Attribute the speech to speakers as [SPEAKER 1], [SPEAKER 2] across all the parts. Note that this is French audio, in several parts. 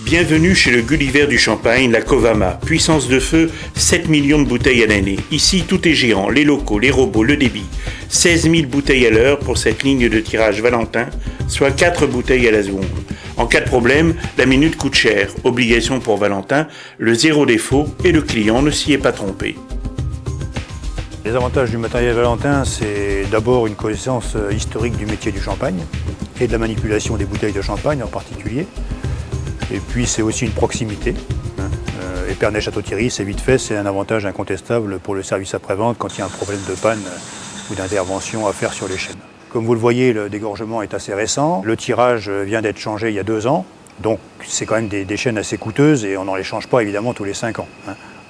[SPEAKER 1] Bienvenue chez le Gulliver du Champagne, la Covama. Puissance de feu, 7 millions de bouteilles à l'année. Ici, tout est géant, les locaux, les robots, le débit. 16 000 bouteilles à l'heure pour cette ligne de tirage Valentin, soit 4 bouteilles à la seconde. En cas de problème, la minute coûte cher. Obligation pour Valentin, le zéro défaut et le client ne s'y est pas trompé.
[SPEAKER 2] Les avantages du matériel Valentin, c'est d'abord une connaissance historique du métier du champagne et de la manipulation des bouteilles de champagne en particulier. Et puis c'est aussi une proximité. Épernay-Château-Thierry, c'est vite fait, c'est un avantage incontestable pour le service après-vente quand il y a un problème de panne ou d'intervention à faire sur les chaînes. Comme vous le voyez, le dégorgement est assez récent. Le tirage vient d'être changé il y a 2 ans. Donc c'est quand même des chaînes assez coûteuses et on n'en les change pas évidemment tous les 5 ans.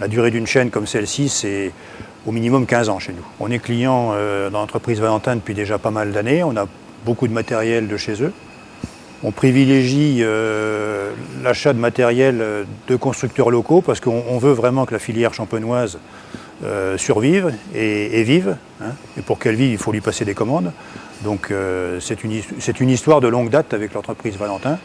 [SPEAKER 2] La durée d'une chaîne comme celle-ci, c'est au minimum 15 ans chez nous. On est client dans l'entreprise Valentin depuis déjà pas mal d'années. On a beaucoup de matériel de chez eux. On privilégie l'achat de matériel de constructeurs locaux parce qu'on veut vraiment que la filière champenoise survive et vive. Et pour qu'elle vive, il faut lui passer des commandes. Donc c'est une histoire de longue date avec l'entreprise Valentin.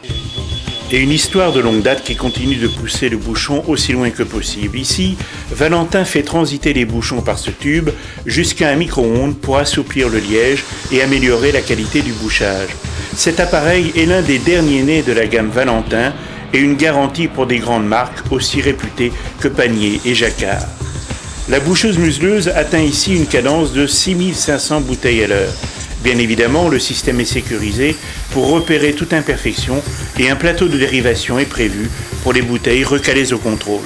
[SPEAKER 1] Et une histoire de longue date qui continue de pousser le bouchon aussi loin que possible. Ici, Valentin fait transiter les bouchons par ce tube jusqu'à un micro-ondes pour assouplir le liège et améliorer la qualité du bouchage. Cet appareil est l'un des derniers nés de la gamme Valentin et une garantie pour des grandes marques aussi réputées que Panier et Jacquard. La boucheuse museleuse atteint ici une cadence de 6500 bouteilles à l'heure. Bien évidemment, le système est sécurisé pour repérer toute imperfection et un plateau de dérivation est prévu pour les bouteilles recalées au contrôle.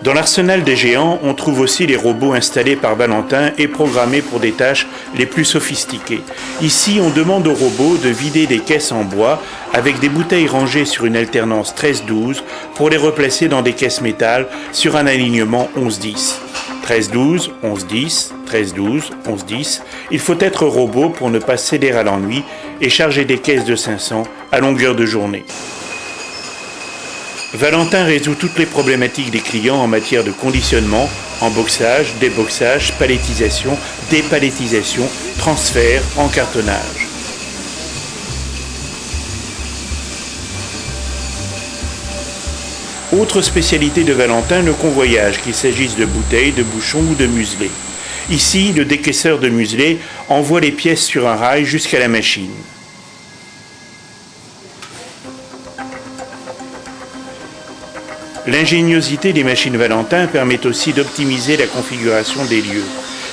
[SPEAKER 1] Dans l'arsenal des géants, on trouve aussi les robots installés par Valentin et programmés pour des tâches les plus sophistiquées. Ici, on demande aux robots de vider des caisses en bois avec des bouteilles rangées sur une alternance 13-12 pour les replacer dans des caisses métal sur un alignement 11-10. 13-12, 11-10, 13-12, 11-10. Il faut être robot pour ne pas céder à l'ennui et charger des caisses de 500 à longueur de journée. Valentin résout toutes les problématiques des clients en matière de conditionnement, emboxage, déboxage, palettisation, dépalettisation, transfert, encartonnage. Autre spécialité de Valentin, le convoyage, qu'il s'agisse de bouteilles, de bouchons ou de muselés. Ici, le décaisseur de muselé envoie les pièces sur un rail jusqu'à la machine. L'ingéniosité des machines Valentin permet aussi d'optimiser la configuration des lieux.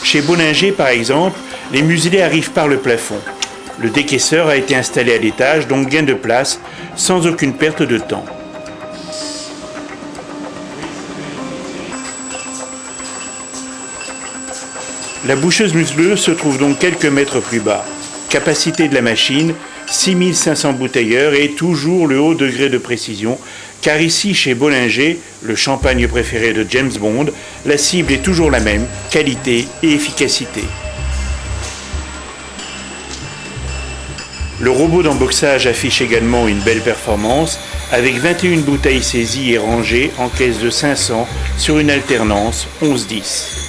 [SPEAKER 1] Chez Bollinger, par exemple, les muselés arrivent par le plafond. Le décaisseur a été installé à l'étage, donc gain de place, sans aucune perte de temps. La boucheuse museleuse se trouve donc quelques mètres plus bas. Capacité de la machine, 6500 bouteilleurs et toujours le haut degré de précision, car ici, chez Bollinger, le champagne préféré de James Bond, la cible est toujours la même, qualité et efficacité. Le robot d'emboxage affiche également une belle performance, avec 21 bouteilles saisies et rangées en caisse de 500 sur une alternance 11-10.